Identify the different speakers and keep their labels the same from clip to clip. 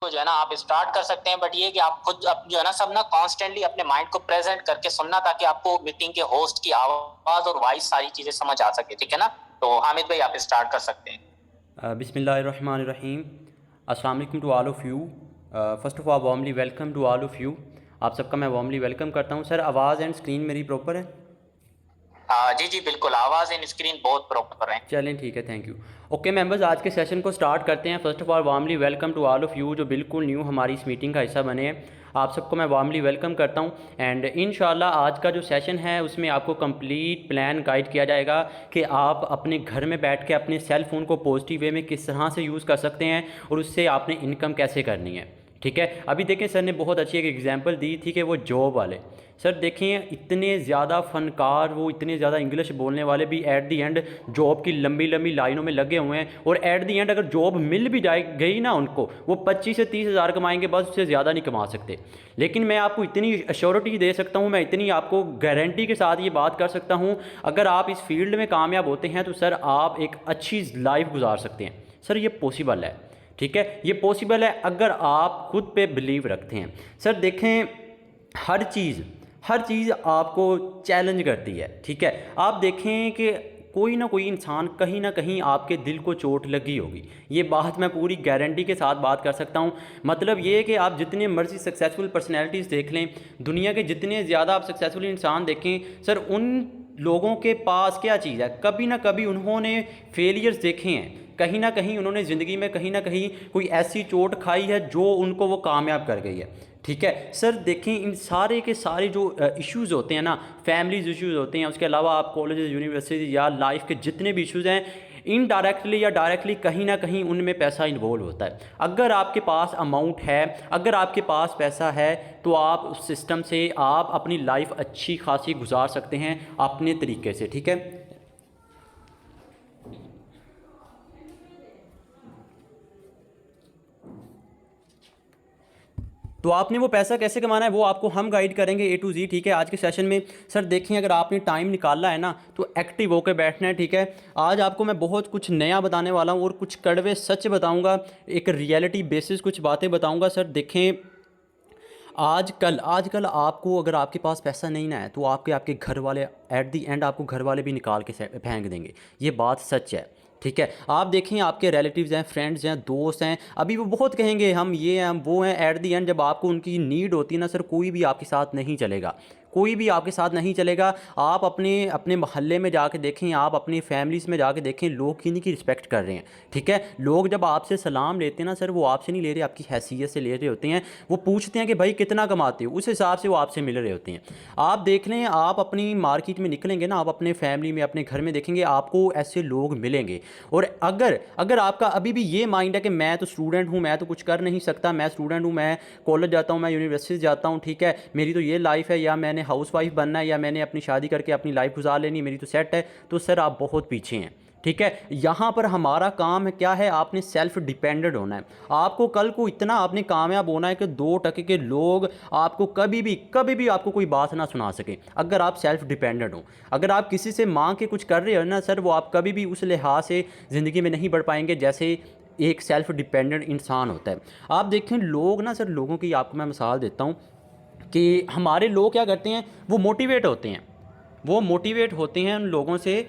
Speaker 1: जो है ना आप स्टार्ट कर सकते हैं। बट ये कि आप खुद जो है ना सब ना कॉन्स्टेंटली अपने माइंड को प्रेजेंट करके सुनना, ताकि आपको मीटिंग के होस्ट की आवाज और वॉइस सारी चीजें समझ आ सके। ठीक है ना, तो हामिद भाई आप स्टार्ट कर सकते हैं।
Speaker 2: बिस्मिल्लाहिर्रहमानिर्रहीम। अस्सलाम वालेकुम to all of you. First of all warmly welcome to all of you. आप सबका मैं वार्मली वेलकम करता हूँ। सर आवाज़ एंड स्क्रीन मेरी प्रॉपर है?
Speaker 1: जी जी बिल्कुल, आवाज एंड स्क्रीन बहुत प्रॉपर है।
Speaker 2: चलें ठीक है, थैंक यू। ओके मेंबर्स, आज के सेशन को स्टार्ट करते हैं। First of all warmly welcome to all of you जो बिल्कुल न्यू हमारी इस मीटिंग का हिस्सा बने हैं। आप सबको मैं वार्मली वेलकम करता हूं। एंड इंशाल्लाह आज का जो सेशन है उसमें आपको कंप्लीट प्लान गाइड किया जाएगा कि आप अपने घर में बैठ के अपने सेल फ़ोन को पॉजिटिव वे में किस तरह से यूज़ कर सकते हैं और उससे आपने इनकम कैसे करनी है। ठीक है, अभी देखें सर ने बहुत अच्छी एक एग्जांपल दी थी कि वो जॉब वाले। सर देखें इतने ज़्यादा फ़नकार, वो इतने ज़्यादा इंग्लिश बोलने वाले भी एट दी एंड जॉब की लंबी लंबी लाइनों में लगे हुए हैं, और एट दी एंड अगर जॉब मिल भी जाए गई ना उनको, वो 25 से 30 हज़ार कमाएंगे, बस उससे ज़्यादा नहीं कमा सकते। लेकिन मैं आपको इतनी अश्योरिटी दे सकता हूँ, मैं इतनी आपको गारंटी के साथ ये बात कर सकता हूँ, अगर आप इस फील्ड में कामयाब होते हैं तो सर आप एक अच्छी लाइफ गुजार सकते हैं। सर ये पॉसिबल है। ठीक है, ये पॉसिबल है अगर आप खुद पे बिलीव रखते हैं। सर देखें हर चीज़ आपको चैलेंज करती है। ठीक है, आप देखें कि कोई ना कोई इंसान कहीं ना कहीं आपके दिल को चोट लगी होगी, ये बात मैं पूरी गारंटी के साथ बात कर सकता हूँ। मतलब ये है कि आप जितने मर्जी सक्सेसफुल पर्सनैलिटीज़ देख लें, दुनिया के जितने ज़्यादा आप सक्सेसफुल इंसान देखें, सर उन लोगों के पास क्या चीज़ है, कभी ना कभी उन्होंने फेलियर्स देखे हैं, कहीं ना कहीं उन्होंने ज़िंदगी में कहीं ना कहीं कोई ऐसी चोट खाई है जो उनको वो कामयाब कर गई है। ठीक है सर, देखें इन सारे के सारे जो इश्यूज़ होते हैं ना, फैमिलीज इश्यूज़ होते हैं, उसके अलावा आप कॉलेज यूनिवर्सिटी या लाइफ के जितने भी इश्यूज़ हैं, इनडायरेक्टली या डायरेक्टली कहीं ना कहीं उनमें पैसा इन्वॉल्व होता है। अगर आपके पास अमाउंट है, अगर आपके पास पैसा है, तो आप उस सिस्टम से आप अपनी लाइफ अच्छी खासी गुजार सकते हैं अपने तरीके से। ठीक है, तो आपने वो पैसा कैसे कमाना है वो आपको हम गाइड करेंगे A to Z। ठीक है, आज के सेशन में सर देखें अगर आपने टाइम निकाला है ना तो एक्टिव होकर बैठना है। ठीक है, आज आपको मैं बहुत कुछ नया बताने वाला हूँ और कुछ कड़वे सच बताऊँगा, एक रियलिटी बेसिस कुछ बातें बताऊँगा। सर देखें आजकल आपको अगर आपके पास पैसा नहीं ना है तो आपके आपके घर वाले एट दी एंड आपको घर वाले भी निकाल के फेंक देंगे, ये बात सच है। ठीक है, आप देखें आपके रिलेटिव्स हैं, फ्रेंड्स हैं, दोस्त हैं, अभी वो बहुत कहेंगे हम ये हैं हम वो हैं, एट दी एंड जब आपको उनकी नीड होती है ना सर, कोई भी आपके साथ नहीं चलेगा, कोई भी आपके साथ नहीं चलेगा। आप अपने अपने मोहल्ले में जाके देखें, आप अपनी फैमिलीज़ में जाके देखें, लोग किन्हीं की रिस्पेक्ट कर रहे हैं। ठीक है, लोग जब आपसे सलाम लेते हैं ना सर, वो आपसे नहीं ले रहे, आपकी हैसियत से ले रहे होते हैं। वो पूछते हैं कि भाई कितना कमाते हो, उस हिसाब से वो आपसे मिल रहे होते हैं। आप देख लें, आप अपनी मार्केट में निकलेंगे ना, आप अपने फैमिली में अपने घर में देखेंगे, आपको ऐसे लोग मिलेंगे। और अगर अगर आपका अभी भी ये माइंड है कि मैं तो स्टूडेंट हूँ, मैं तो कुछ कर नहीं सकता, मैं स्टूडेंट हूँ, मैं कॉलेज जाता हूँ, मैं यूनिवर्सिटी जाता हूँ, ठीक है, मेरी तो ये लाइफ है, या मैंने हाउस वाइफ बनना है, या मैंने अपनी शादी करके अपनी लाइफ गुजार लेनी, मेरी तो सेट है, तो सर आप बहुत पीछे हैं। ठीक है, यहाँ पर हमारा काम है क्या है, आपने सेल्फ डिपेंडेंट होना है। आपको कल को इतना आपने कामयाब होना है कि 2% के लोग आपको कभी भी आपको कोई बात ना सुना सके, अगर आप सेल्फ डिपेंडेंट हो। अगर आप किसी से मांग के कुछ कर रहे हो ना सर, वो आप कभी भी उस लिहाज से ज़िंदगी में नहीं बढ़ पाएंगे जैसे एक सेल्फ डिपेंडेंट इंसान होता है। आप देखें लोग ना सर, लोगों की आपको मैं मिसाल देता हूँ कि हमारे लोग क्या करते हैं, वो मोटिवेट होते हैं उन लोगों से।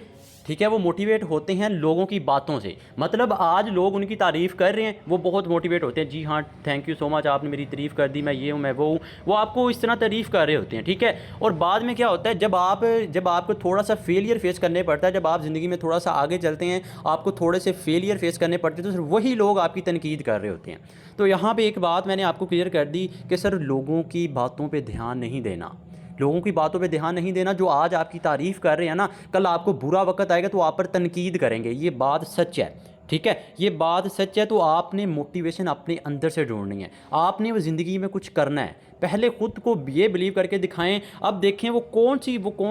Speaker 2: ठीक है, वो मोटिवेट होते हैं लोगों की बातों से। मतलब आज लोग उनकी तारीफ़ कर रहे हैं, वो बहुत मोटिवेट होते हैं, जी हाँ थैंक यू सो मच, आपने मेरी तारीफ़ कर दी, मैं ये हूँ मैं वो हूँ, वो आपको इस तरह तारीफ़ कर रहे होते हैं। ठीक है, और बाद में क्या होता है, जब आपको थोड़ा सा फेलियर फेस करने पड़ता है, जब आप ज़िंदगी में थोड़ा सा आगे चलते हैं, आपको थोड़े से फेलियर फेस करने पड़ते हैं, तो सर वही लोग आपकी तनकीद कर रहे होते हैं। तो यहाँ पर एक बात मैंने आपको क्लियर कर दी कि सर लोगों की बातों पर ध्यान नहीं देना, लोगों की बातों पे ध्यान नहीं देना। जो आज आपकी तारीफ़ कर रहे हैं ना, कल आपको बुरा वक्त आएगा तो आप पर तनकीद करेंगे, ये बात सच है। ठीक है, ये बात सच है। तो आपने मोटिवेशन अपने अंदर से ढूंढनी है, आपने वो ज़िंदगी में कुछ करना है, पहले ख़ुद को ये बिलीव करके दिखाएं। अब देखें वो कौन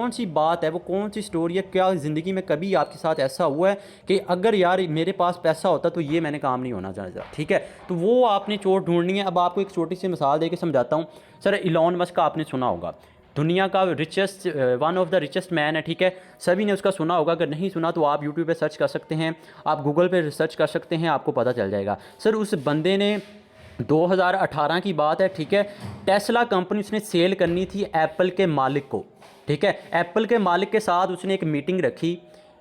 Speaker 2: सी बात है, वो कौन सी स्टोरी है, क्या ज़िंदगी में कभी आपके साथ ऐसा हुआ है कि अगर यार मेरे पास पैसा होता तो ये मैंने काम नहीं होना चाहता। ठीक है, तो वो आपने चोट ढूंढनी है। अब आपको एक छोटी सी मिसाल दे के समझाता हूँ। सर इलॉन मस्क का आपने सुना होगा, दुनिया का richest one of the richest man है। ठीक है, सभी ने उसका सुना होगा, अगर नहीं सुना तो आप यूट्यूब पे सर्च कर सकते हैं, आप गूगल पे रिसर्च कर सकते हैं, आपको पता चल जाएगा। सर उस बंदे ने 2018 की बात है, ठीक है। टेस्ला कंपनी उसने सेल करनी थी एप्पल के मालिक को, ठीक है। एप्पल के मालिक के साथ उसने एक मीटिंग रखी।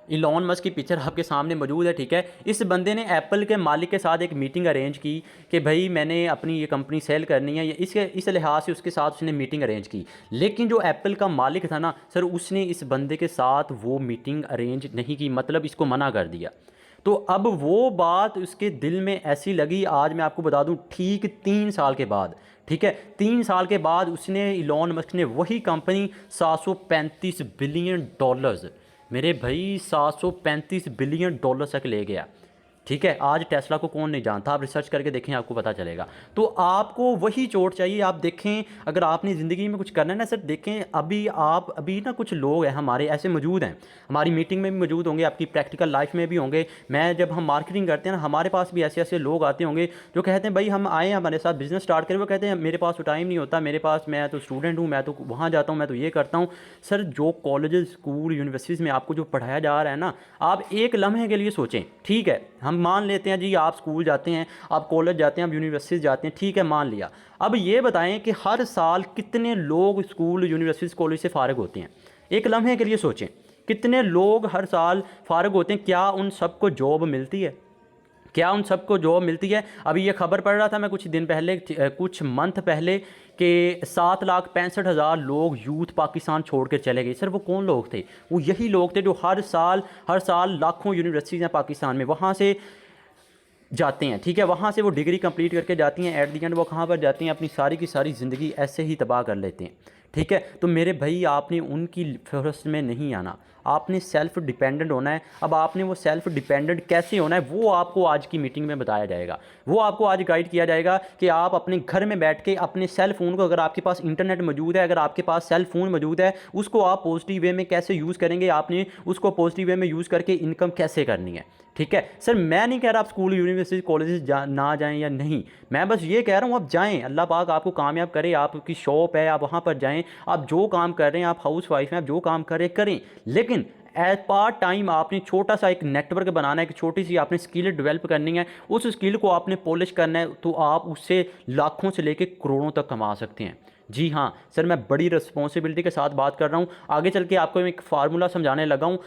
Speaker 2: इलॉन मस्क की पिक्चर आपके सामने मौजूद है, ठीक है। इस बंदे ने एप्पल के मालिक के साथ एक मीटिंग अरेंज की कि भाई मैंने अपनी ये कंपनी सेल करनी है, इस लिहाज से उसके साथ उसने मीटिंग अरेंज की। लेकिन जो एप्पल का मालिक था ना सर, उसने इस बंदे के साथ वो मीटिंग अरेंज नहीं की, मतलब इसको मना कर दिया। तो अब वो बात उसके दिल में ऐसी लगी, आज मैं आपको बता दूं, ठीक 3 साल के बाद, ठीक है, 3 साल के बाद उसने, इलॉन मस्क ने वही कंपनी 735 बिलियन डॉलर्स, मेरे भाई 735 बिलियन डॉलर तक ले गया, ठीक है। आज टेस्ला को कौन नहीं जानता, आप रिसर्च करके देखें आपको पता चलेगा। तो आपको वही चोट चाहिए। आप देखें, अगर आपने ज़िंदगी में कुछ करना है ना सर, देखें अभी ना कुछ लोग हैं हमारे ऐसे मौजूद हैं, हमारी मीटिंग में भी मौजूद होंगे, आपकी प्रैक्टिकल लाइफ में भी होंगे। मैं जब हम मार्केटिंग करते हैं ना, हमारे पास भी ऐसे ऐसे लोग आते होंगे जो कहते हैं भाई हम आए हैं हमारे साथ बिज़नेस स्टार्ट करें, वो कहते हैं मेरे पास तो टाइम नहीं होता, मेरे पास, मैं तो स्टूडेंट हूँ, मैं तो वहाँ जाता हूँ, मैं तो ये करता हूँ। सर जो कॉलेज स्कूल यूनिवर्सिटीज़ में आपको जो पढ़ाया जा रहा है ना, आप एक लम्हे के लिए सोचें, ठीक है। हम मान लेते हैं जी आप स्कूल जाते हैं, आप कॉलेज जाते हैं, आप यूनिवर्सिटी जाते हैं, ठीक है, मान लिया। अब ये बताएं कि हर साल कितने लोग स्कूल यूनिवर्सिटी कॉलेज से फारिग होते हैं, एक लम्हे के लिए सोचें, कितने लोग हर साल फारिग होते हैं, क्या उन सबको जॉब मिलती है? क्या उन सबको जॉब मिलती है? अभी ये खबर पढ़ रहा था मैं कुछ दिन पहले, कुछ मंथ पहले, कि 7,65,000 लोग यूथ पाकिस्तान छोड़ कर चले गए। सर वो कौन लोग थे? वो यही लोग थे जो हर साल लाखों यूनिवर्सिटीज़ हैं पाकिस्तान में, वहाँ से जाते हैं, ठीक है, वहाँ से वो डिग्री कंप्लीट करके जाती हैं। एट दी एंड वो कहाँ पर जाती हैं? अपनी सारी की सारी ज़िंदगी ऐसे ही तबाह कर लेते हैं, ठीक है। तो मेरे भाई आपने उनकी फहरिस्त में नहीं आना, आपने सेल्फ़ डिपेंडेंट होना है। अब आपने वो सेल्फ़ डिपेंडेंट कैसे होना है वो आपको आज की मीटिंग में बताया जाएगा, वो आपको आज गाइड किया जाएगा कि आप अपने घर में बैठ के अपने सेल फ़ोन को, अगर आपके पास इंटरनेट मौजूद है, अगर आपके पास सेल फ़ोन मौजूद है, उसको आप पॉजिटिव वे में कैसे यूज़ करेंगे, आपने उसको पॉजिटिव वे में यूज़ करके इनकम कैसे करनी है, ठीक है। सर मैं नहीं कह रहा आप स्कूल यूनिवर्सिटी कॉलेजेस ना जाएं या नहीं, मैं बस ये कह रहा हूँ आप जाएं, अल्लाह पाक आपको कामयाब करे। आपकी शॉप है, आप वहाँ पर जाएं, आप जो काम कर रहे हैं, आप हाउस वाइफ हैं, आप जो काम कर रहे हैं करें, लेकिन एज पार्ट टाइम आपने छोटा सा एक नेटवर्क बनाना है, एक छोटी सी आपने स्किल डेवलप करनी है, उस स्किल को आपने पॉलिश करना है, तो आप उससे लाखों से लेकर करोड़ों तक कमा सकते हैं। जी हाँ सर, मैं बड़ी रिस्पॉन्सिबिलिटी के साथ बात कर रहा हूँ। आगे चल के आपको मैं एक फार्मूला समझाने लगा हूँ,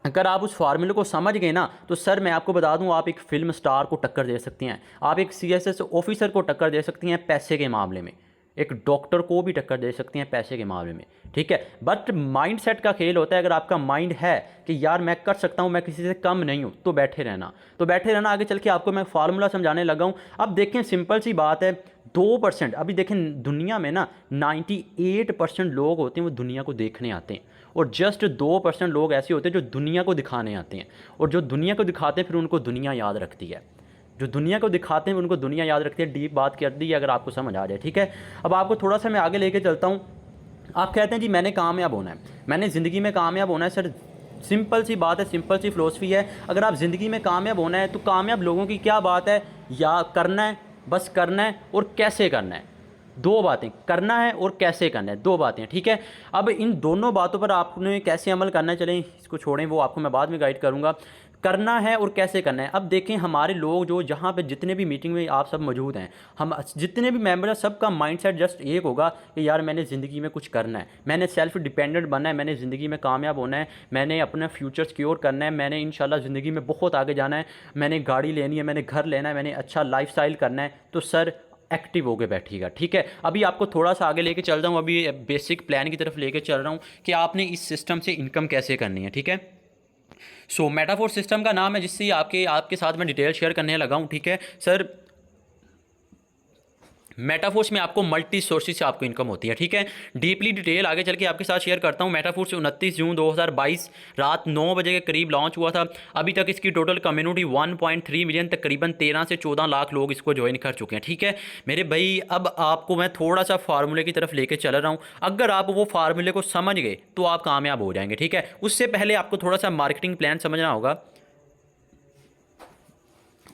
Speaker 2: अगर आप उस फार्मूले को समझ गए ना, तो सर मैं आपको बता दूं, आप एक फिल्म स्टार को टक्कर दे सकती हैं, आप एक सीएसएस ऑफिसर को टक्कर दे सकती हैं पैसे के मामले में, एक डॉक्टर को भी टक्कर दे सकती हैं पैसे के मामले में, ठीक है। बट माइंड सेट का खेल होता है। अगर आपका माइंड है कि यार मैं कर सकता हूँ, मैं किसी से कम नहीं हूँ, तो बैठे रहना। आगे चल के आपको मैं फार्मूला समझाने लगा हूँ। अब देखें, सिंपल सी बात है, 2%, अभी देखें दुनिया में ना 98% लोग होते हैं वो दुनिया को देखने आते हैं, और जस्ट 2% लोग ऐसे होते हैं जो दुनिया को दिखाने आते हैं, और जो दुनिया को दिखाते हैं फिर उनको दुनिया याद रखती है, जो दुनिया को दिखाते हैं उनको दुनिया याद रखती है। डीप बात कर दी अगर आपको समझ आ जाए, ठीक है। अब आपको थोड़ा सा मैं आगे लेके चलता हूँ। आप कहते हैं जी मैंने कामयाब होना है, मैंने ज़िंदगी में कामयाब होना है। सर सिंपल सी बात है, सिंपल सी फ़िलोसफी है। अगर आप ज़िंदगी में कामयाब होना है तो कामयाब लोगों की क्या बात है, या करना है, बस करना है, और कैसे करना है, दो बातें, करना है और कैसे करना है, दो बातें, ठीक है। अब इन दोनों बातों पर आपने कैसे अमल करना है, चलें इसको छोड़ें, वो आपको मैं बाद में गाइड करूँगा। करना है और कैसे करना है। अब देखें हमारे लोग जो जहाँ पे जितने भी मीटिंग में आप सब मौजूद हैं, हम जितने भी मेंबर हैं, सबका माइंडसेट जस्ट एक होगा कि यार मैंने ज़िंदगी में कुछ करना है, मैंने सेल्फ डिपेंडेंट बनना है, मैंने ज़िंदगी में कामयाब होना है, मैंने अपना फ्यूचर सिक्योर करना है, मैंने इंशाल्लाह ज़िंदगी में बहुत आगे जाना है, मैंने गाड़ी लेनी है, मैंने घर लेना है, मैंने अच्छा लाइफस्टाइल करना है। तो सर एक्टिव होके बैठिएगा, ठीक है। अभी आपको थोड़ा सा आगे लेके चल रहा हूँ, अभी बेसिक प्लान की तरफ लेके चल रहा हूँ कि आपने इस सिस्टम से इनकम कैसे करनी है, ठीक है। सो मेटाफोर सिस्टम का नाम है, जिससे आपके साथ मैं डिटेल शेयर करने लगा हूँ, ठीक है सर। मेटाफोर्स में आपको मल्टी सोर्सेज से आपको इनकम होती है, ठीक है। डीपली डिटेल आगे चल के आपके साथ शेयर करता हूँ। मेटाफोर्स 29 जून 2022 रात 9 बजे के करीब लॉन्च हुआ था। अभी तक इसकी टोटल कम्युनिटी 1.3 मिलियन, तकरीबन 13 से 14 लाख लोग इसको ज्वाइन कर चुके हैं, ठीक है मेरे भाई। अब आपको मैं थोड़ा सा फार्मूले की तरफ लेके चल रहा हूँ। अगर आप वो फार्मूले को समझ गए तो आप कामयाब हो जाएंगे, ठीक है। उससे पहले आपको थोड़ा सा मार्केटिंग प्लान समझना होगा।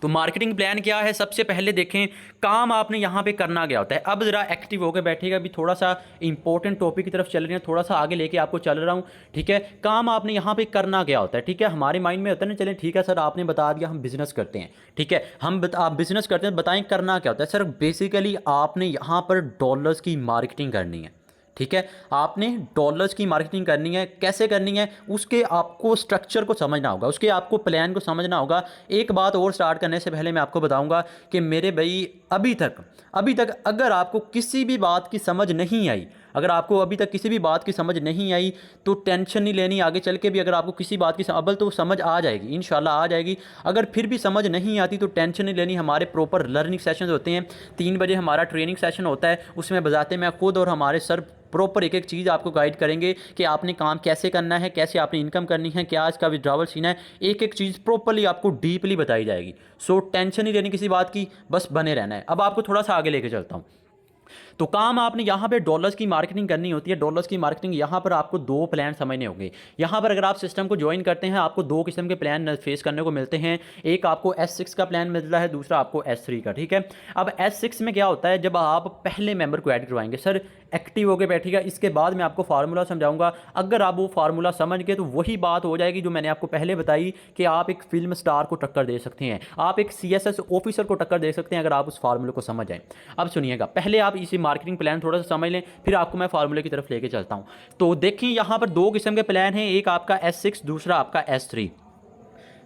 Speaker 2: तो मार्केटिंग प्लान क्या है, सबसे पहले देखें काम आपने यहाँ पे करना क्या होता है। अब ज़रा एक्टिव होकर बैठिएगा, अभी थोड़ा सा इंपॉर्टेंट टॉपिक की तरफ चल रहे हैं, थोड़ा सा आगे लेके आपको चल रहा हूँ, ठीक है। काम आपने यहाँ पे करना क्या होता है, ठीक है। हमारे माइंड में होता है ना, चलें ठीक है सर आपने बता दिया हम बिज़नेस करते हैं, ठीक है, आप बिज़नेस करते हैं, बताएं करना क्या होता है। सर बेसिकली आपने यहाँ पर डॉलर्स की मार्केटिंग करनी है, ठीक है। आपने डॉलर्स की मार्केटिंग करनी है, कैसे करनी है उसके आपको स्ट्रक्चर को समझना होगा, उसके आपको प्लान को समझना होगा। एक बात और स्टार्ट करने से पहले मैं आपको बताऊंगा कि मेरे भाई अभी तक अगर आपको किसी भी बात की समझ नहीं आई, अगर आपको अभी तक किसी भी बात की समझ नहीं आई तो टेंशन नहीं लेनी। आगे चल के भी अगर आपको किसी बात की अव्वल तो समझ आ जाएगी, इंशाल्लाह आ जाएगी। अगर फिर भी समझ नहीं आती तो टेंशन नहीं लेनी। हमारे प्रॉपर लर्निंग सेशंस होते हैं, 3 बजे हमारा ट्रेनिंग सेशन होता है, उसमें बजाते मैं खुद और हमारे सर प्रॉपर एक एक चीज़ आपको गाइड करेंगे कि आपने काम कैसे करना है, कैसे आपने इनकम करनी है, क्या इसका विड्रॉवल सीन है, एक एक चीज़ प्रॉपरली आपको डीपली बताई जाएगी। सो टेंशन नहीं लेनी किसी बात की, बस बने रहना है। अब आपको थोड़ा सा आगे लेके चलता हूँ। तो काम आपने यहाँ पे डॉलर्स की मार्केटिंग करनी होती है। डॉलर्स की मार्केटिंग यहाँ पर आपको 2 प्लान समझने होंगे। यहाँ पर अगर आप सिस्टम को ज्वाइन करते हैं आपको 2 किस्म के प्लान फेस करने को मिलते हैं। एक आपको S6 का प्लान मिलता है, दूसरा आपको S3 का, ठीक है। अब S6 में क्या होता है, जब आप पहले मेंबर को ऐड करवाएंगे, सर एक्टिव होकर बैठेगा, इसके बाद मैं आपको फार्मूला समझाऊंगा। अगर आप वो फार्मूला समझ गए तो वही बात हो जाएगी जो मैंने आपको पहले बताई कि आप एक फिल्म स्टार को टक्कर दे सकते हैं, आप एक CSS ऑफिसर को टक्कर दे सकते हैं अगर आप उस फार्मूले को समझ जाएं। अब सुनिएगा, पहले आप इसी मार्केटिंग प्लान थोड़ा सा समझ लें, फिर आपको मैं फार्मूले की तरफ लेके चलता हूं। तो देखिए यहाँ पर 2 किस्म के प्लान हैं, एक आपका S6, दूसरा आपका S3।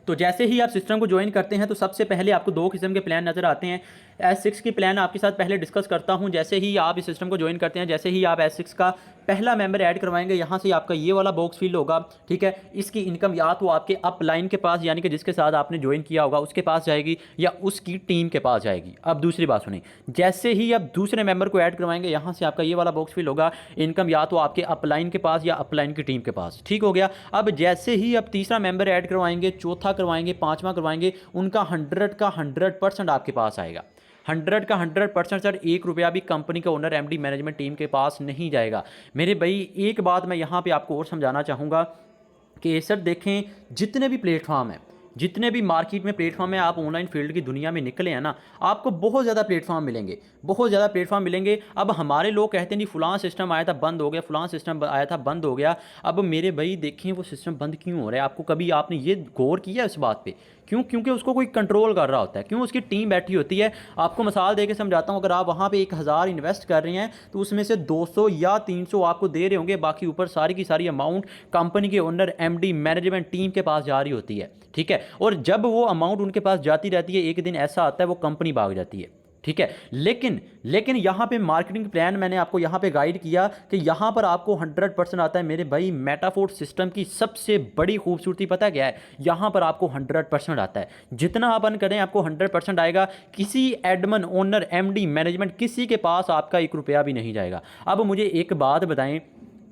Speaker 2: तो जैसे ही आप सिस्टम को ज्वाइन करते हैं तो सबसे पहले आपको 2 किस्म के प्लान नज़र आते हैं। S6 की प्लान आपके साथ पहले डिस्कस करता हूं। जैसे ही आप इस सिस्टम को ज्वाइन करते हैं, जैसे ही आप S6 का पहला मेंबर ऐड करवाएंगे, यहाँ से आपका ये वाला बॉक्स फिल होगा, ठीक है। इसकी इनकम या तो आपके अपलाइन के पास यानी कि जिसके साथ आपने ज्वाइन किया होगा उसके पास जाएगी या उसकी टीम के पास जाएगी। अब दूसरी बात सुनिए, जैसे ही आप दूसरे मेंबर को ऐड करवाएंगे, यहाँ से आपका ये वाला बॉक्स फिल होगा, इनकम या तो आपके अपलाइन के पास या अपलाइन की टीम के पास, ठीक हो गया। अब जैसे ही आप तीसरा मेंबर ऐड करवाएंगे, चौथा करवाएंगे, पाँचवा करवाएंगे, उनका 100 का 100% आपके पास आएगा। 100 का 100% सर, 1 रुपया भी कंपनी का ओनर MD मैनेजमेंट टीम के पास नहीं जाएगा। मेरे भाई एक बात मैं यहाँ पे आपको और समझाना चाहूँगा कि सर देखें, जितने भी प्लेटफॉर्म हैं, जितने भी मार्केट में प्लेटफॉर्म है, आप ऑनलाइन फील्ड की दुनिया में निकले हैं ना, आपको बहुत ज़्यादा प्लेटफॉर्म मिलेंगे, बहुत ज़्यादा प्लेटफॉर्म मिलेंगे। अब हमारे लोग कहते हैं नहीं फलां सिस्टम आया था बंद हो गया, फलां सिस्टम आया था बंद हो गया। अब मेरे भाई देखें वो सिस्टम बंद क्यों हो रहा है, आपको कभी आपने ये गौर किया इस बात पे? क्यों? क्योंकि उसको कोई कंट्रोल कर रहा होता है, क्यों? उसकी टीम बैठी होती है। आपको मिसाल दे के समझाता हूँ, अगर आप वहाँ पे 1000 इन्वेस्ट कर रहे हैं तो उसमें से 200 या 300 आपको दे रहे होंगे, बाकी ऊपर सारी की सारी अमाउंट कंपनी के ओनर MD मैनेजमेंट टीम के पास जा रही होती है, ठीक है। और जब वो अमाउंट उनके पास जाती रहती है, एक दिन ऐसा आता है वो कंपनी भाग जाती है, ठीक है। लेकिन यहाँ पे मार्केटिंग प्लान मैंने आपको यहाँ पे गाइड किया कि यहाँ पर आपको 100% आता है। मेरे भाई मेटाफोर्स सिस्टम की सबसे बड़ी खूबसूरती पता क्या है, यहाँ पर आपको 100% आता है। जितना आप अर्न करें आपको 100% आएगा। किसी एडमन ओनर MD मैनेजमेंट किसी के पास आपका 1 रुपया भी नहीं जाएगा। अब मुझे एक बात बताएं,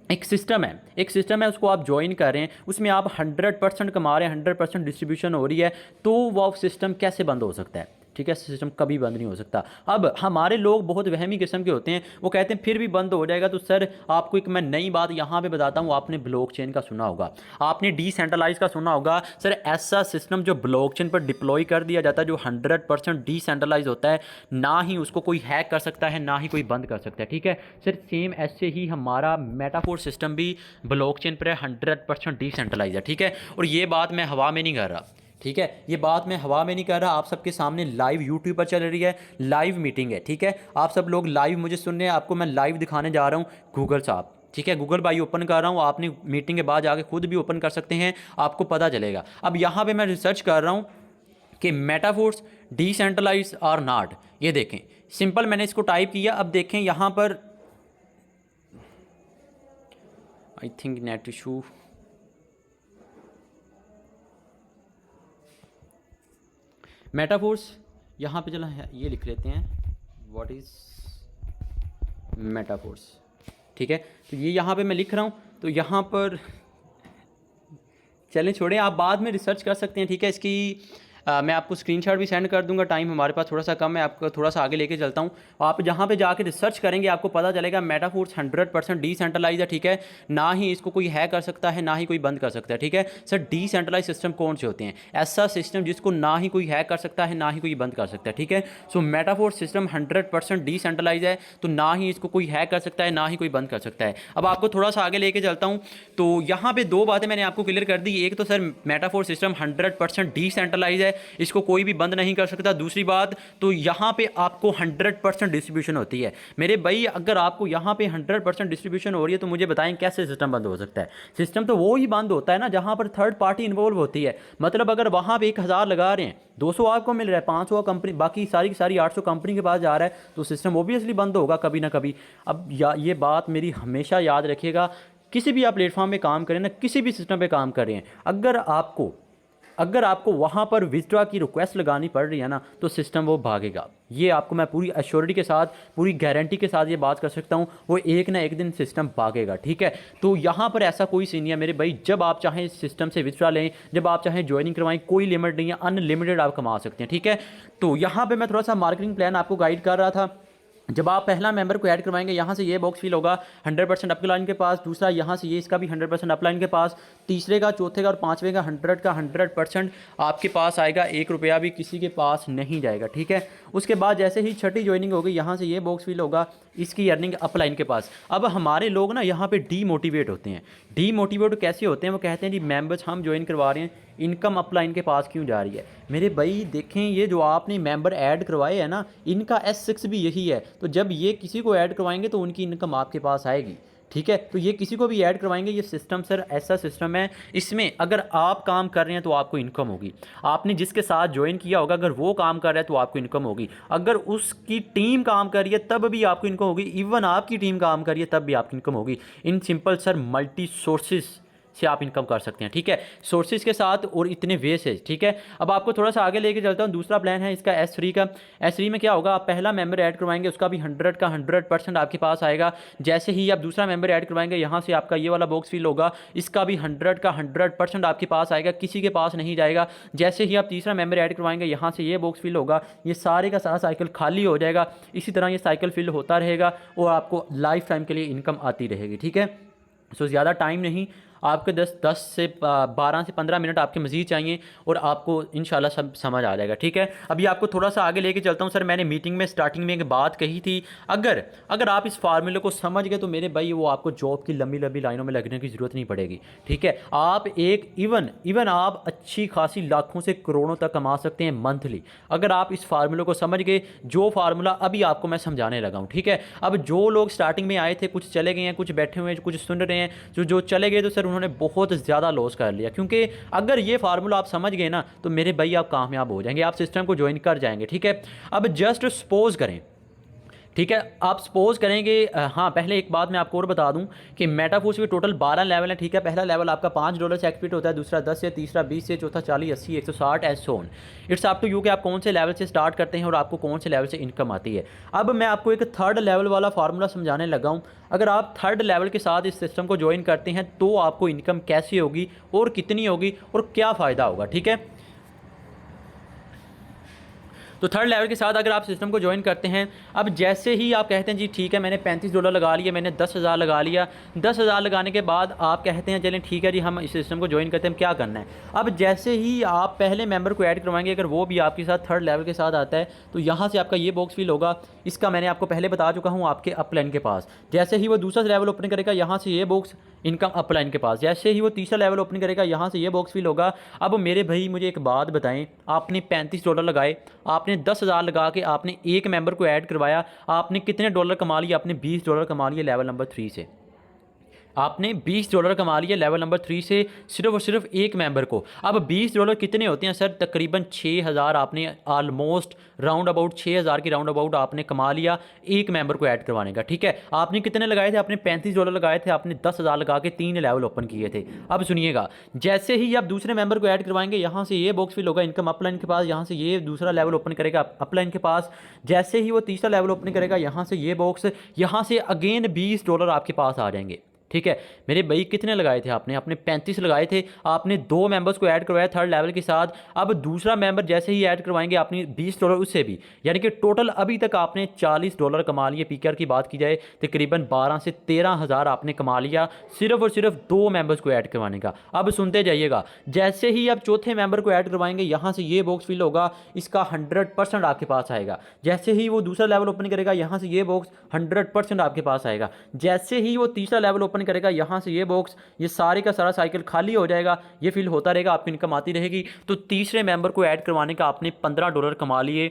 Speaker 2: एक सिस्टम है उसको आप ज्वाइन कर रहे हैं, उसमें आप 100% कमा रहे हैं, 100% डिस्ट्रीब्यूशन हो रही है, तो वो सिस्टम कैसे बंद हो सकता है? ठीक है, सिस्टम कभी बंद नहीं हो सकता। अब हमारे लोग बहुत वहमी किस्म के होते हैं, वो कहते हैं फिर भी बंद हो जाएगा। तो सर आपको एक मैं नई बात यहाँ पे बताता हूँ, आपने ब्लॉकचेन का सुना होगा, आपने डिसेंट्रलाइज का सुना होगा। सर ऐसा सिस्टम जो ब्लॉकचेन पर डिप्लॉय कर दिया जाता है, जो 100% डिसेंट्रलाइज होता है, ना ही उसको कोई हैक कर सकता है, ना ही कोई बंद कर सकता है, ठीक है। सर सेम ऐसे ही हमारा मेटाफोर सिस्टम भी ब्लॉकचेन पर 100% डिसेंट्रलाइज है, ठीक है। और ये बात मैं हवा में नहीं कर रहा, ठीक है, ये बात मैं हवा में नहीं कर रहा, आप सबके सामने लाइव यूट्यूब पर चल रही है, लाइव मीटिंग है, ठीक है। आप सब लोग लाइव मुझे सुन रहे हैं, आपको मैं लाइव दिखाने जा रहा हूँ गूगल साहब, ठीक है। गूगल भाई ओपन कर रहा हूँ, आपने मीटिंग के बाद जाके खुद भी ओपन कर सकते हैं, आपको पता चलेगा। अब यहाँ पे मैं रिसर्च कर रहा हूँ कि मेटाफोर्स डिसेंट्रलाइज और नॉट, ये देखें सिंपल, मैंने इसको टाइप किया। अब देखें यहाँ पर I think net issue, Metaforce यहाँ पे चला ये लिख लेते हैं, व्हाट इज़ मेटाफोर्स, ठीक है। तो ये यहाँ पे मैं लिख रहा हूँ, तो यहाँ पर चलें छोड़ें, आप बाद में रिसर्च कर सकते हैं, ठीक है। इसकी मैं आपको स्क्रीनशॉट भी सेंड कर दूंगा। टाइम हमारे पास थोड़ा सा कम है, आपको थोड़ा सा आगे लेके चलता हूँ। आप जहाँ पे जाके रिसर्च करेंगे आपको पता चलेगा मेटाफोर्स 100% डिसेंट्रलाइज है, ठीक है। ना ही इसको कोई हैक कर सकता है, ना ही कोई बंद कर सकता है, ठीक है। सर डिसेंट्रलाइज सिस्टम कौन से होते हैं? ऐसा सिस्टम जिसको ना ही कोई हैक कर सकता है, ना ही कोई बंद कर सकता है, ठीक है। सो मेटाफोर्स सिस्टम 100% डिसेंट्रलाइज है, तो ना ही इसको कोई हैक कर सकता है, ना ही कोई बंद कर सकता है। अब आपको थोड़ा सा आगे लेके चलता हूँ। तो यहाँ पे दो बातें मैंने आपको क्लियर कर दी। एक तो सर मेटाफोर सिस्टम 100% डिसेंट्रलाइज है, इसको कोई भी बंद नहीं कर सकता। दूसरी बात, तो यहाँ पे आपको 100% डिस्ट्रीब्यूशन होती है। मेरे भाई अगर आपको यहाँ पे 100% डिस्ट्रीब्यूशन हो रही है तो मुझे बताएं कैसे सिस्टम बंद हो सकता है? सिस्टम तो वो ही बंद होता है ना जहाँ पर थर्ड पार्टी इन्वॉल्व होती है। मतलब अगर वहाँ पे 1000 लगा रहे हैं, 200 आपको मिल रहा है, 500 कंपनी, बाकी सारी की सारी 800 कंपनी के पास जा रहा है, तो सिस्टम ओबियसली बंद होगा कभी ना कभी। अब ये बात मेरी हमेशा याद रखिएगा, किसी भी आप प्लेटफॉर्म में काम करें ना, किसी भी सिस्टम पे काम कर रहे हैं, अगर आपको वहाँ पर विथड्रॉ की रिक्वेस्ट लगानी पड़ रही है ना, तो सिस्टम वो भागेगा। ये आपको मैं पूरी एश्योरिटी के साथ, पूरी गारंटी के साथ ये बात कर सकता हूँ, वो एक ना एक दिन सिस्टम भागेगा, ठीक है। तो यहाँ पर ऐसा कोई सीन नहीं है मेरे भाई, जब आप चाहें सिस्टम से विथड्रॉ लें, जब आप चाहें ज्वाइनिंग करवाएं, कोई लिमिट नहीं है, अनलिमिटेड आप कमा सकते हैं, ठीक है। तो यहाँ पर मैं थोड़ा सा मार्केटिंग प्लान आपको गाइड कर रहा था। जब आप पहला मेंबर को ऐड करवाएंगे, यहाँ से ये बॉक्स फिल होगा 100% अपलाइन के पास। दूसरा यहाँ से ये इसका भी 100% अपलाइन के पास। तीसरे का, चौथे का और पांचवें का 100% आपके पास आएगा, 1 रुपया भी किसी के पास नहीं जाएगा, ठीक है। उसके बाद जैसे ही छठी ज्वाइनिंग होगी, यहाँ से ये बॉक्स फिल होगा, इसकी अर्निंग अपलाइन के पास। अब हमारे लोग ना यहाँ पे डीमोटिवेट होते हैं। डीमोटिवेट कैसे होते हैं? वो कहते हैं जी मेंबर्स हम ज्वाइन करवा रहे हैं, इनकम अपलाइन के पास क्यों जा रही है? मेरे भाई देखें, ये जो आपने मेंबर ऐड करवाए हैं ना, इनका S6 भी यही है। तो जब ये किसी को ऐड करवाएंगे तो उनकी इनकम आपके पास आएगी, ठीक है। तो ये किसी को भी ऐड करवाएंगे। ये सिस्टम सर ऐसा सिस्टम है, इसमें अगर आप काम कर रहे हैं तो आपको इनकम होगी। आपने जिसके साथ ज्वाइन किया होगा, अगर वो काम कर रहा है तो आपको इनकम होगी। अगर उसकी टीम काम कर रही है तब भी आपको इनकम होगी। इवन आपकी टीम काम कर रही है तब भी आपकी इनकम होगी। In simple sir multi sources से आप इनकम कर सकते हैं, ठीक है। सोर्सेज के साथ और इतने वे से, ठीक है। अब आपको थोड़ा सा आगे लेके चलता हूँ। दूसरा प्लान है इसका S3 का। S3 में क्या होगा, आप पहला मेंबर ऐड करवाएंगे, उसका भी 100 का 100% आपके पास आएगा। जैसे ही आप दूसरा मेंबर ऐड करवाएंगे, यहाँ से आपका ये वाला बॉक्स फिल होगा, इसका भी 100 का 100% आपके पास आएगा, किसी के पास नहीं जाएगा। जैसे ही आप तीसरा मेंबर ऐड करवाएंगे, यहाँ से ये बॉक्स फिल होगा, ये सारे का सारा साइकिल खाली हो जाएगा। इसी तरह ये साइकिल फिल होता रहेगा और आपको लाइफ टाइम के लिए इनकम आती रहेगी, ठीक है। सो ज़्यादा टाइम नहीं, आपके 10 से 12 से 15 मिनट आपके मज़ीद चाहिए और आपको इंशाल्लाह सब समझ आ जाएगा, ठीक है। अभी आपको थोड़ा सा आगे लेके चलता हूँ। सर मैंने मीटिंग में स्टार्टिंग में एक बात कही थी, अगर आप इस फार्मूले को समझ गए तो मेरे भाई वो आपको जॉब की लंबी लंबी लाइनों में लगने की ज़रूरत नहीं पड़ेगी, ठीक है। आप एक इवन आप अच्छी खासी लाखों से करोड़ों तक कमा सकते हैं मंथली, अगर आप इस फार्मूले को समझ गए, जो फार्मूला अभी आपको मैं समझाने लगा हूँ, ठीक है। अब जो लोग स्टार्टिंग में आए थे, कुछ चले गए हैं, कुछ बैठे हुए हैं, कुछ सुन रहे हैं, जो चले गए तो सर उन्होंने बहुत ज़्यादा लॉस कर लिया। क्योंकि अगर ये फार्मूला आप समझ गए ना, तो मेरे भाई आप कामयाब हो जाएंगे, आप सिस्टम को ज्वाइन कर जाएंगे, ठीक है। अब जस्ट सपोज करें, ठीक है, आप सपोज करेंगे। हाँ, पहले एक बात मैं आपको और बता दूं कि मेटाफोर्स के टोटल 12 लेवल हैं, ठीक है। पहला लेवल आपका $5 से एक्टिवेट होता है, दूसरा 10 से, तीसरा 20 से, चौथा 40, 80, 160 and so on. It's up to you कि आप कौन से लेवल से स्टार्ट करते हैं और आपको कौन से लेवल से इनकम आती है। अब मैं आपको एक थर्ड लेवल वाला फार्मूला समझाने लगा हूँ। अगर आप थर्ड लेवल के साथ इस सिस्टम को ज्वाइन करते हैं तो आपको इनकम कैसी होगी और कितनी होगी और क्या फ़ायदा होगा, ठीक है। तो थर्ड लेवल के साथ अगर आप सिस्टम को ज्वाइन करते हैं, अब जैसे ही आप कहते हैं जी ठीक है मैंने $35 लगा लिया, मैंने 10,000 लगा लिया, 10,000 लगाने के बाद आप कहते हैं चलें ठीक है जी हम इस सिस्टम को ज्वाइन करते हैं, क्या करना है। अब जैसे ही आप पहले मेंबर को ऐड करवाएंगे, अगर वो भी आपके साथ थर्ड लेवल के साथ आता है, तो यहाँ से आपका ये बॉक्स फिल होगा, इसका मैंने आपको पहले बता चुका हूँ आपके अपलाइन के पास। जैसे ही वो दूसरा लेवल ओपन करेगा, यहाँ से ये बॉक्स इनकम अपलाइन के पास। जैसे ही वो तीसरा लेवल ओपन करेगा, यहाँ से ये बॉक्स फिल होगा। अब मेरे भाई मुझे एक बात बताएं, आपने $35 लगाए, आपने 10,000 लगा के आपने एक मेंबर को ऐड करवाया, आपने कितने डॉलर कमा लिए? आपने $20 कमा लिए लेवल नंबर 3 से। आपने $20 कमा लिया लेवल नंबर 3 से, सिर्फ और सिर्फ एक मेंबर को। अब $20 कितने होते हैं सर? तकरीबन 6,000 आपने ऑलमोस्ट राउंड अबाउट 6,000 की राउंड अबाउट आपने कमा लिया एक मेंबर को ऐड करवाने का, ठीक है। आपने कितने लगाए थे? आपने $35 लगाए थे, आपने 10,000 लगा के 3 लेवल ओपन किए थे। अब सुनिएगा, जैसे ही आप दूसरे मेंबर को ऐड करवाएंगे, यहाँ से ये बॉक्स फिल होगा इनकम अपलाइन के पास, यहाँ से ये दूसरा लेवल ओपन करेगा अपलाइन के पास। जैसे ही वो तीसरा लेवल ओपन करेगा, यहाँ से ये बॉक्स, यहाँ से अगेन $20 आपके पास आ जाएंगे, ठीक है मेरे भाई, कितने लगाए थे आपने? आपने 35 लगाए थे। आपने 2 मेंबर्स को ऐड करवाया थर्ड लेवल के साथ। अब दूसरा मेंबर जैसे ही ऐड करवाएंगे आपने $20 उससे भी, यानी कि टोटल अभी तक आपने $40 कमा लिए। पीकेआर की बात की जाए तकरीबन 12 से 13 हज़ार आपने कमा लिया सिर्फ और सिर्फ 2 मेंबर्स को ऐड करवाने का। अब सुनते जाइएगा, जैसे ही आप चौथे मेंबर को ऐड करवाएंगे यहाँ से ये बॉक्स फिल होगा, इसका 100% आपके पास आएगा। जैसे ही वो दूसरा लेवल ओपन करेगा यहाँ से ये बॉक्स 100% आपके पास आएगा। जैसे ही वो तीसरा लेवल ओपन करेगा यहाँ से ये बॉक्स, ये सारे का सारा साइकिल खाली हो जाएगा, ये फिल होता रहेगा, आपकी इनकम आती रहेगी। तो तीसरे मेंबर को ऐड करवाने का आपने $15 कमा लिए,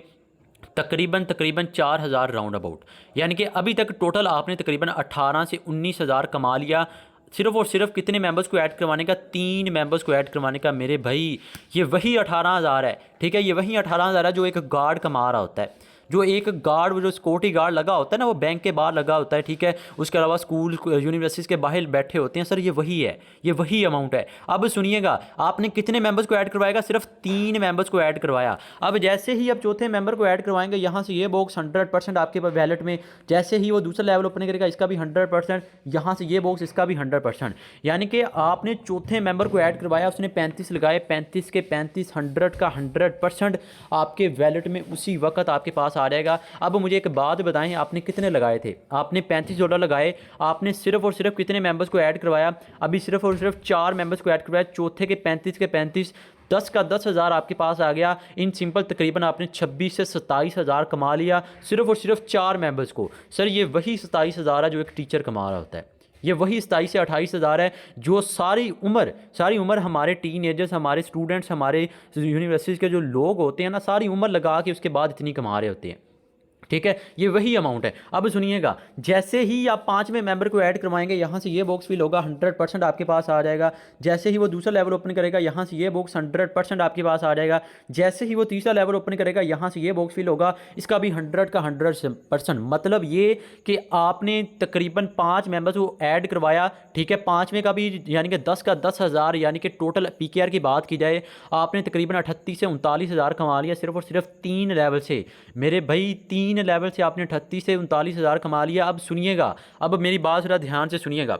Speaker 2: तकरीबन 4,000 राउंड अबाउट। यानी कि अभी तक टोटल आपने तकरीबन 18 से 19 हज़ार कमा लिया सिर्फ और सिर्फ कितने मेंबर्स को ऐड करवाने का? 3 मेंबर्स को ऐड करवाने का। मेरे भाई ये वही 18,000 है, ठीक है, ये वही 18,000 है जो एक गार्ड कमा रहा होता है। जो एक गार्ड, जो सिक्योरिटी गार्ड लगा होता है ना, वो बैंक के बाहर लगा होता है, ठीक है, उसके अलावा स्कूल यूनिवर्सिटीज़ के बाहर बैठे होते हैं, सर ये वही है, ये वही अमाउंट है। अब सुनिएगा, आपने कितने मेंबर्स को ऐड करवाएगा? सिर्फ 3 मेंबर्स को ऐड करवाया। अब जैसे ही आप चौथे मेंबर को ऐड करवाएंगे यहाँ से ये बॉक्स 100% आपके पास वैलेट में। जैसे ही वो दूसरा लेवल ओपन करेगा इसका भी 100%, यहाँ से ये बॉक्स इसका भी 100%। यानी कि आपने चौथे मेंबर को ऐड करवाया, उसने 35 लगाए, 35 के 35 100 का 100% आपके वैलेट में उसी वक्त आपके पास आ जाएगा। अब मुझे एक बात बताएं, आपने कितने लगाए थे? आपने $35 लगाए, आपने सिर्फ और सिर्फ कितने मेंबर्स को ऐड करवाया? अभी सिर्फ और सिर्फ 4 मेंबर्स को ऐड करवाया, चौथे के 35 के 35, 10 का 10 हज़ार आपके पास आ गया। इन सिंपल तकरीबन आपने 26 से 27 हज़ार कमा लिया सिर्फ और सिर्फ 4 मेंबर्स को। सर ये वही 27 हज़ार है जो एक टीचर कमा रहा होता है। ये वही 27 से 28 हज़ार है जो सारी उम्र हमारे टीनेजर्स, हमारे स्टूडेंट्स, हमारे यूनिवर्सिटीज़ के जो लोग होते हैं ना, सारी उम्र लगा के उसके बाद इतनी कमा रहे होते हैं। ठीक है, ये वही अमाउंट है। अब सुनिएगा, जैसे ही आप 5वें मेंबर को ऐड करवाएंगे यहाँ से ये बॉक्स फिल होगा, 100% आपके पास आ जाएगा। जैसे ही वो दूसरा लेवल ओपन करेगा यहाँ से ये बॉक्स 100% आपके पास आ जाएगा। जैसे ही वो तीसरा लेवल ओपन करेगा यहाँ से ये बॉक्स फिल होगा, इसका भी 100 का 100%। मतलब ये कि आपने तकरीबन 5 मेंबर्स को ऐड करवाया, ठीक है, 5वें का भी यानी कि 10 का 10 हज़ार, यानी कि टोटल पीकेआर की बात की जाए आपने तकरीबन 38 से 39 हज़ार कमा लिया सिर्फ और सिर्फ 3 लेवल से। मेरे भाई 3 लेवल से आपने 38 से 39 हज़ार कमा लिया। अब सुनिएगा, अब मेरी बात ज़रा ध्यान से सुनिएगा,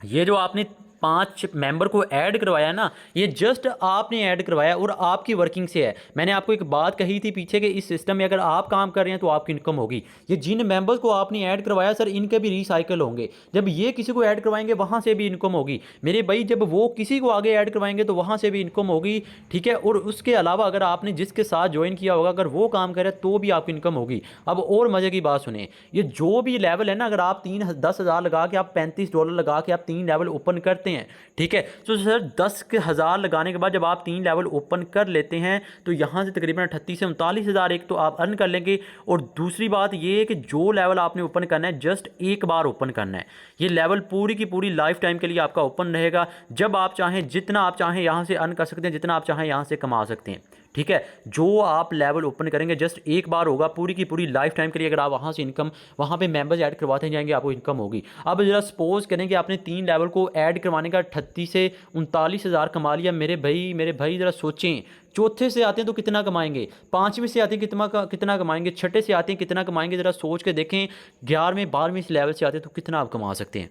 Speaker 2: ये जो आपने 5 मेंबर को ऐड करवाया ना, ये जस्ट आपने ऐड करवाया और आपकी वर्किंग से है। मैंने आपको एक बात कही थी पीछे के इस सिस्टम में अगर आप काम कर रहे हैं तो आपकी इनकम होगी। ये जिन मेंबर्स को आपने ऐड करवाया सर, इनके भी रिसाइकल होंगे। जब ये किसी को ऐड करवाएंगे वहाँ से भी इनकम होगी मेरे भाई, जब वो किसी को आगे ऐड करवाएंगे तो वहाँ से भी इनकम होगी, ठीक है। और उसके अलावा अगर आपने जिसके साथ ज्वाइन किया होगा अगर वो काम करे तो भी आपकी इनकम होगी। अब और मज़े की बात सुने, ये जो भी लेवल है ना, अगर आप 10 हज़ार लगा के, आप $35 लगा के आप 3 लेवल ओपन करते हैं, ठीक है, तो सर 10 हज़ार लगाने के बाद जब आप 3 लेवल ओपन कर लेते हैं तो यहाँ से तकरीबन 38 से 39 हज़ार एक तो आप अर्न कर लेंगे। और दूसरी बात ये है कि जो लेवल आपने ओपन करना है जस्ट एक बार ओपन करना है। ये लेवल पूरी की पूरी लाइफ टाइम के लिए आपका ओपन रहेगा। जब आप चाहें, जितना आप चाहें यहाँ से अर्न कर सकते हैं, जितना आप चाहें यहाँ से कमा सकते हैं, ठीक है। जो आप लेवल ओपन करेंगे जस्ट एक बार होगा, पूरी की पूरी लाइफ टाइम के लिए अगर आप वहाँ से इनकम, वहाँ पे मेंबर्स ऐड करवाते जाएंगे आपको इनकम होगी। अब जरा सपोज करें कि आपने 3 लेवल को ऐड करवाने का 38 से 39 हज़ार कमा लिया। मेरे भाई ज़रा सोचें, चौथे से आते हैं तो कितना कमाएंगे, 5वें से आते हैं कितना कमाएंगे, छठे से आते हैं कितना कमाएंगे, ज़रा सोच के देखें। 11वें 12वें लेवल से आते हैं तो कितना आप कमा सकते हैं।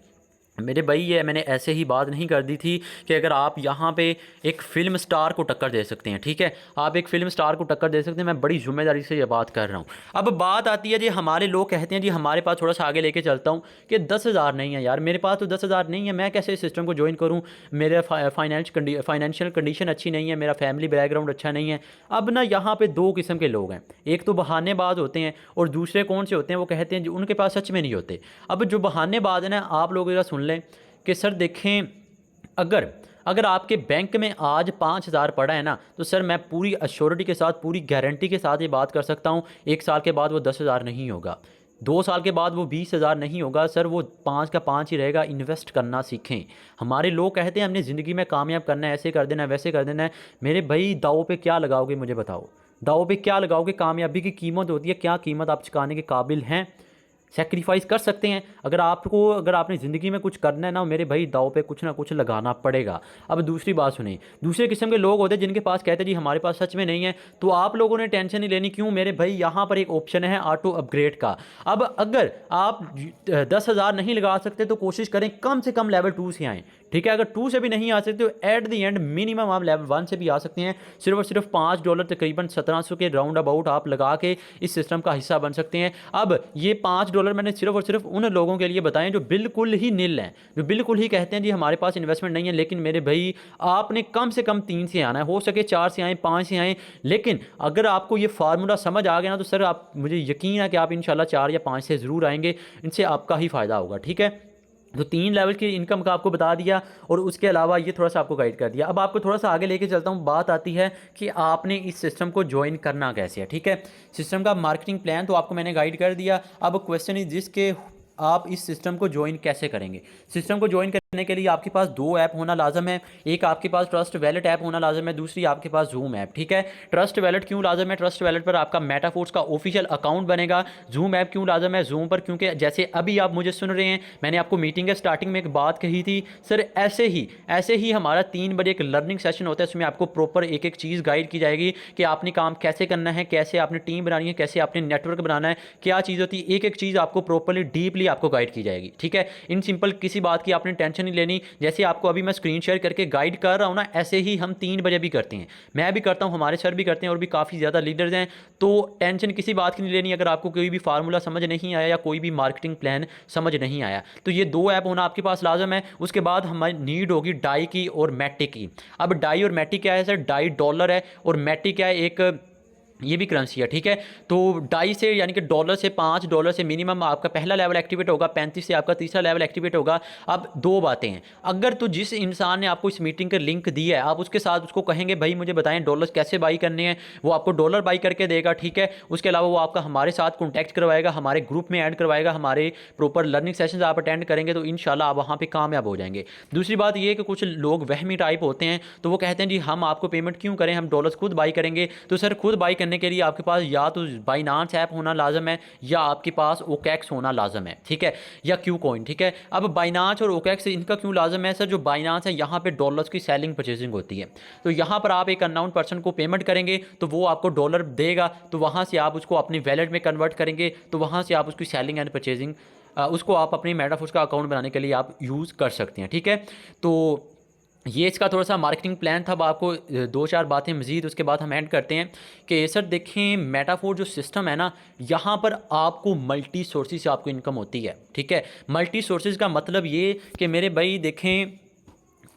Speaker 2: मेरे भाई ये मैंने ऐसे ही बात नहीं कर दी थी कि अगर आप यहाँ पे एक फ़िल्म स्टार को टक्कर दे सकते हैं, ठीक है, आप एक फ़िल्म स्टार को टक्कर दे सकते हैं। मैं बड़ी ज़िम्मेदारी से ये बात कर रहा हूँ। अब बात आती है जी, हमारे लोग कहते हैं जी हमारे पास, थोड़ा सा आगे लेके चलता हूँ, कि 10 हज़ार नहीं है यार, मेरे पास तो 10 हज़ार नहीं है, मैं कैसे इस सिस्टम को ज्वाइन करूँ, मेरे फाइनेंशियल कंडीशन अच्छी नहीं है, मेरा फैमिली बैकग्राउंड अच्छा नहीं है। अब ना यहाँ पर 2 किस्म के लोग हैं, एक तो बहानेबाज होते हैं और दूसरे कौन से होते हैं, वो कहते हैं जो उनके पास सच में नहीं होते। अब जो बहानेबाज है ना, आप लोग जरा सुन लें कि सर देखें, अगर आपके बैंक में आज 5 हज़ार पड़ा है ना, तो सर मैं पूरी अश्योरिटी के साथ, पूरी गारंटी के साथ ये बात कर सकता हूँ, 1 साल के बाद वो 10 हज़ार नहीं होगा, 2 साल के बाद वो 20 हज़ार नहीं होगा सर, वो 5 का 5 ही रहेगा। इन्वेस्ट करना सीखें। हमारे लोग कहते हैं हमने ज़िंदगी में कामयाब करना है, ऐसे कर देना है, वैसे कर देना है। मेरे भाई दाव पे क्या लगाओगे, मुझे बताओ, दाव पे क्या लगाओगे? कामयाबी की कीमत होती है, क्या कीमत आप चुकाने के काबिल हैं? सेक्रीफाइस कर सकते हैं। अगर आपने ज़िंदगी में कुछ करना है ना मेरे भाई, दाव पे कुछ ना कुछ लगाना पड़ेगा। अब दूसरी बात सुनिए, दूसरे किस्म के लोग होते हैं जिनके पास कहते हैं जी हमारे पास सच में नहीं है, तो आप लोगों ने टेंशन नहीं लेनी। क्यों मेरे भाई, यहाँ पर एक ऑप्शन है ऑटो अपग्रेड का। अब अगर आप 10,000 नहीं लगा सकते तो कोशिश करें कम से कम लेवल 2 से आएँ, ठीक है। अगर 2 से भी नहीं आ सकते तो एट द एंड मिनिमम आप लेवल 1 से भी आ सकते हैं। सिर्फ और सिर्फ $5 तकरीबन 1700 के राउंड अबाउट आप लगा के इस सिस्टम का हिस्सा बन सकते हैं। अब ये $5 मैंने सिर्फ और सिर्फ उन लोगों के लिए बताएं जो बिल्कुल ही निल हैं, जो बिल्कुल ही कहते हैं जी हमारे पास इन्वेस्टमेंट नहीं है। लेकिन मेरे भाई, आपने कम से कम 3 से आना है, हो सके 4 से आएँ, 5 से आएँ। लेकिन अगर आपको ये फार्मूला समझ आ गया ना तो सर आप, मुझे यकीन है कि आप इंशाल्लाह 4 या 5 से ज़रूर आएंगे। इनसे आपका ही फ़ायदा होगा, ठीक है। तो 3 लेवल की इनकम का आपको बता दिया और उसके अलावा ये थोड़ा सा आपको गाइड कर दिया। अब आपको थोड़ा सा आगे लेके चलता हूँ। बात आती है कि आपने इस सिस्टम को ज्वाइन करना कैसे है, ठीक है। सिस्टम का मार्केटिंग प्लान तो आपको मैंने गाइड कर दिया। अब क्वेश्चन इज जिसके आप इस सिस्टम को ज्वाइन कैसे करेंगे। सिस्टम को ज्वाइन करने के लिए आपके पास 2 ऐप होना लाजम है। एक आपके पास ट्रस्ट वैलेट ऐप होना लाजम है, दूसरी आपके पास जूम ऐप, ठीक है। ट्रस्ट वैलेट क्यों लाजम है? ट्रस्ट वैलेट पर आपका मेटाफोर्स का ऑफिशियल अकाउंट बनेगा। जूम ऐप क्यों लाजम है? जूम पर क्योंकि जैसे अभी आप मुझे सुन रहे हैं, मैंने आपको मीटिंग के स्टार्टिंग में एक बात कही थी सर, ऐसे ही हमारा 3 बजे एक लर्निंग सेशन होता है, उसमें आपको प्रॉपर एक एक चीज़ गाइड की जाएगी कि आपने काम कैसे करना है, कैसे आपने टीम बनानी है, कैसे आपने नेटवर्क बनाना है, क्या चीज़ होती है, एक एक चीज़ आपको प्रॉपरली डीपली आपको गाइड की जाएगी, ठीक है। इन सिंपल किसी बात की आपने टेंशन नहीं लेनी। जैसे आपको अभी मैं स्क्रीन शेयर करके गाइड कर रहा हूँ ना, ऐसे ही हम 3 बजे भी करते हैं, मैं भी करता हूँ, हमारे सर भी करते हैं और भी काफ़ी ज़्यादा लीडर्स हैं। तो टेंशन किसी बात की नहीं लेनी। अगर आपको कोई भी फार्मूला समझ नहीं आया या कोई भी मार्केटिंग प्लान समझ नहीं आया तो ये 2 ऐप होना आपके पास लाजम है। उसके बाद हमारी नीड होगी डाई की और मैटिक की। अब डाई और मैटिक क्या है सर? डाई डॉलर है और मैटिक क्या है, एक ये भी करेंसी है, ठीक है। तो डाई से यानी कि डॉलर से $5 से मिनिमम आपका पहला लेवल एक्टिवेट होगा, 35 से आपका तीसरा लेवल एक्टिवेट होगा। अब 2 बातें हैं, अगर तो जिस इंसान ने आपको इस मीटिंग का लिंक दिया है आप उसके साथ उसको कहेंगे भाई मुझे बताएं डॉलर्स कैसे बाई करने हैं, वो आपको डॉलर बाई करके देगा, ठीक है। उसके अलावा वो आपका हमारे साथ कॉन्टैक्ट करवाएगा, हमारे ग्रुप में ऐड करवाएगा, हमारे प्रॉपर लर्निंग सेशंस आप अटेंड करेंगे तो इंशाल्लाह आप वहाँ पर कामयाब हो जाएंगे। दूसरी बात ये कि कुछ लोग वहमी टाइप होते हैं, तो वो कहते हैं जी हम आपको पेमेंट क्यों करें, हम डॉलर्स खुद बाई करेंगे। तो सर खुद बाई करने के लिए आपके पास या तो बाइनांस ऐप होना लाजम है या आपके पास ओकेक्स होना लाजम है, ठीक है, या क्यू कॉइन, ठीक है। अब बाइनांस और ओकेक्स इनका क्यों लाजम है सर? जो बाइनांस है यहाँ पे डॉलर्स की सेलिंग परचेजिंग होती है, तो यहाँ पर आप एक अननोन पर्सन को पेमेंट करेंगे तो वो आपको डॉलर देगा, तो वहाँ से आप उसको अपनी वैलेट में कन्वर्ट करेंगे, तो वहाँ से आप उसकी सेलिंग एंड परचेजिंग उसको आप अपनी मेटाफोर्स का अकाउंट बनाने के लिए आप यूज़ कर सकते हैं, ठीक है। तो ये इसका थोड़ा सा मार्केटिंग प्लान था। अब आपको 2-4 बातें मज़ीद उसके बाद हम ऐड करते हैं कि सर देखें मेटाफोर जो सिस्टम है ना, यहाँ पर आपको मल्टी सोर्सेज से आपको इनकम होती है, ठीक है। मल्टी सोर्सेज का मतलब ये कि मेरे भाई देखें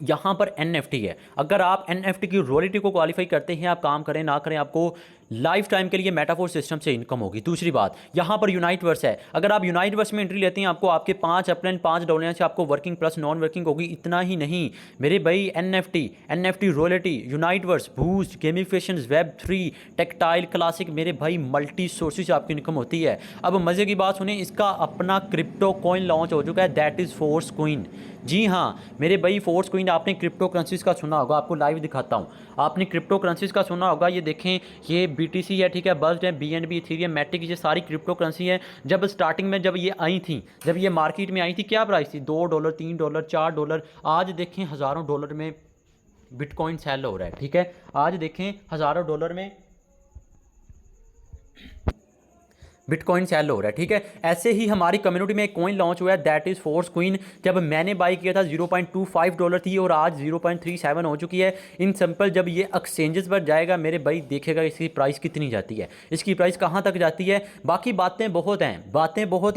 Speaker 2: यहाँ पर NFT है। अगर आप NFT की रॉयल्टी को क्वालिफाई करते हैं, आप काम करें ना करें, आपको लाइफ टाइम के लिए मेटाफोर सिस्टम से इनकम होगी। दूसरी बात, यहाँ पर यूनाइटवर्स है। अगर आप यूनाइटवर्स में एंट्री लेते हैं आपको आपके 5 अपलाइन 5 डाउनलाइन से आपको वर्किंग प्लस नॉन वर्किंग होगी। इतना ही नहीं मेरे भाई, NFT royalty, uniteverse, boost, gamification, Web3, tactile, classic, मेरे भाई मल्टी सोर्सेज आपकी इनकम होती है। अब मज़े की बात सुनिए, इसका अपना क्रिप्टो कॉइन लॉन्च हो चुका है, दैट इज़ फोर्स कॉइन। जी हाँ मेरे भाई, फोर्स कॉइन आपने क्रिप्टो करेंसीज का सुना होगा, आपको लाइव दिखाता हूँ। आपने क्रिप्टो करेंसीज का सुना होगा, ये देखें, ये BTC है, ठीक है, बज़्ड है, BNB, इथेरियम, मैटिक, ये सारी क्रिप्टो करेंसी है। जब स्टार्टिंग में जब ये आई थी, जब ये मार्केट में आई थी, क्या प्राइस थी? $2, $3, $4। आज देखें हज़ारों डॉलर में बिटकॉइन सेल हो रहा है, ठीक है। आज देखें हज़ारों डॉलर में बिटकॉइन सेल हो रहा है, ठीक है। ऐसे ही हमारी कम्युनिटी में एक कॉइन लॉन्च हुआ है, दैट इज़ फोर्स कॉइन। जब मैंने बाई किया था $0.25 थी और आज 0.37 हो चुकी है। इन सिंपल जब ये एक्सचेंजेस पर जाएगा मेरे भाई, देखेगा इसकी प्राइस कितनी जाती है, इसकी प्राइस कहाँ तक जाती है। बाकी बातें बहुत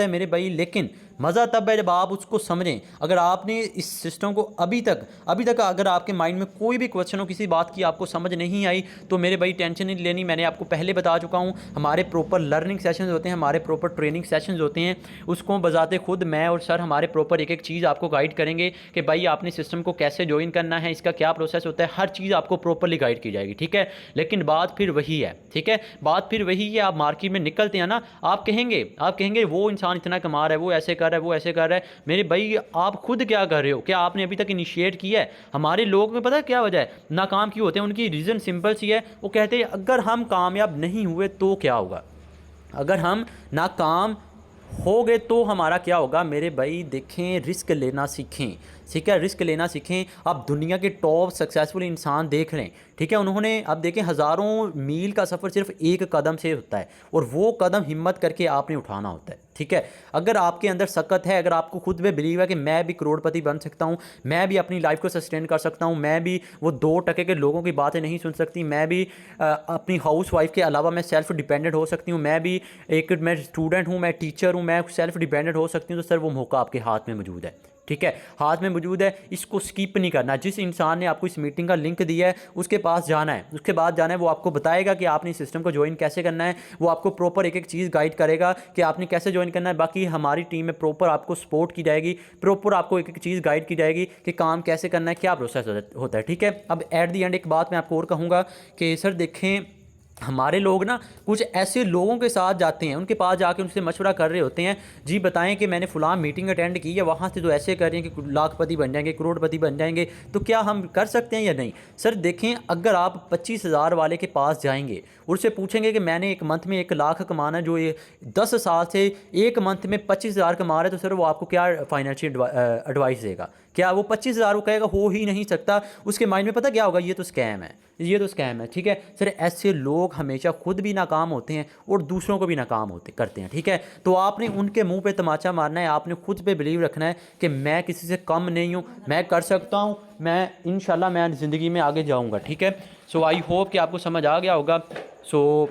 Speaker 2: हैं मेरे भाई, लेकिन मज़ा तब है जब आप उसको समझें। अगर आपने इस सिस्टम को अभी तक अगर आपके माइंड में कोई भी क्वेश्चन हो, किसी बात की आपको समझ नहीं आई, तो मेरे भाई टेंशन नहीं लेनी। मैंने आपको पहले बता चुका हूँ, हमारे प्रॉपर लर्निंग सेशंस होते हैं, हमारे प्रॉपर ट्रेनिंग सेशंस होते हैं, उसको बजाते खुद मैं और सर हमारे प्रॉपर एक एक चीज़ आपको गाइड करेंगे कि भाई आपने सिस्टम को कैसे ज्वाइन करना है, इसका क्या प्रोसेस होता है, हर चीज़ आपको प्रॉपरली गाइड की जाएगी, ठीक है। लेकिन बात फिर वही है, ठीक है, बात फिर वही है। आप मार्केट में निकलते हैं ना, आप कहेंगे वो इंसान इतना कमा रहा है, वो ऐसे कर रहा है, वो ऐसे कर रहा है। मेरे भाई आप खुद क्या कर रहे हो? क्या आपने अभी तक इनिशिएट किया है? हमारे लोग में पता है क्या वजह है नाकाम क्यों होते हैं? उनकी रीज़न सिंपल सी है, वो कहते हैं अगर हम कामयाब नहीं हुए तो क्या होगा, अगर हम नाकाम हो गए तो हमारा क्या होगा मेरे भाई, देखें रिस्क लेना सीखें, ठीक है, रिस्क लेना सीखें। आप दुनिया के टॉप सक्सेसफुल इंसान देख लें, ठीक है, उन्होंने अब देखें हज़ारों मील का सफ़र सिर्फ एक कदम से होता है, और वो कदम हिम्मत करके आपने उठाना होता है, ठीक है। अगर आपके अंदर सकत है, अगर आपको खुद पे बिलीव है कि मैं भी करोड़पति बन सकता हूँ, मैं भी अपनी लाइफ को सस्टेन कर सकता हूँ, मैं भी वो 2% के लोगों की बातें नहीं सुन सकती, मैं भी अपनी हाउस वाइफ के अलावा मैं सेल्फ डिपेंडेंट हो सकती हूँ, मैं स्टूडेंट हूँ, मैं टीचर हूँ, मैं सेल्फ डिपेंडेंट हो सकती हूँ, तो सर वो मौका आपके हाथ में मौजूद है, ठीक है, हाथ में मौजूद है, इसको स्किप नहीं करना। जिस इंसान ने आपको इस मीटिंग का लिंक दिया है उसके पास जाना है, उसके बाद जाना है, वो आपको बताएगा कि आपने इस सिस्टम को ज्वाइन कैसे करना है, वो आपको प्रॉपर एक एक चीज़ गाइड करेगा कि आपने कैसे ज्वाइन करना है। बाकी हमारी टीम में प्रॉपर आपको सपोर्ट की जाएगी, प्रॉपर आपको एक एक चीज़ गाइड की जाएगी कि काम कैसे करना है, क्या प्रोसेस होता है, ठीक है। अब एट दी एंड एक बात मैं आपको और कहूँगा कि सर देखें, हमारे लोग ना कुछ ऐसे लोगों के साथ जाते हैं, उनके पास जाके उनसे मशवरा कर रहे होते हैं, जी बताएं कि मैंने फ़लाँ मीटिंग अटेंड की है, वहाँ से तो ऐसे कर रहे हैं कि लाखपति बन जाएंगे, करोड़पति बन जाएंगे, तो क्या हम कर सकते हैं या नहीं। सर देखें, अगर आप 25,000 वाले के पास जाएंगे और उससे पूछेंगे कि मैंने एक मंथ में 1 लाख कमाना है, जो ये 10 साल से एक मंथ में 25,000 कमा रहे हैं, तो सर वो आपको क्या फाइनेंशियल एडवाइस देगा, क्या वो 25,000 को कहेगा, हो ही नहीं सकता। उसके माइंड में पता क्या होगा, ये तो स्कैम है, ये तो स्कैम है, ठीक है। सर ऐसे लोग हमेशा खुद भी नाकाम होते हैं और दूसरों को भी नाकाम करते हैं, ठीक है। तो आपने उनके मुंह पे तमाचा मारना है, आपने खुद पे बिलीव रखना है कि मैं किसी से कम नहीं हूँ, मैं कर सकता हूँ, मैं इंशाल्लाह मैं ज़िंदगी में आगे जाऊँगा, ठीक है। सो आई होप कि आपको समझ आ गया होगा। सो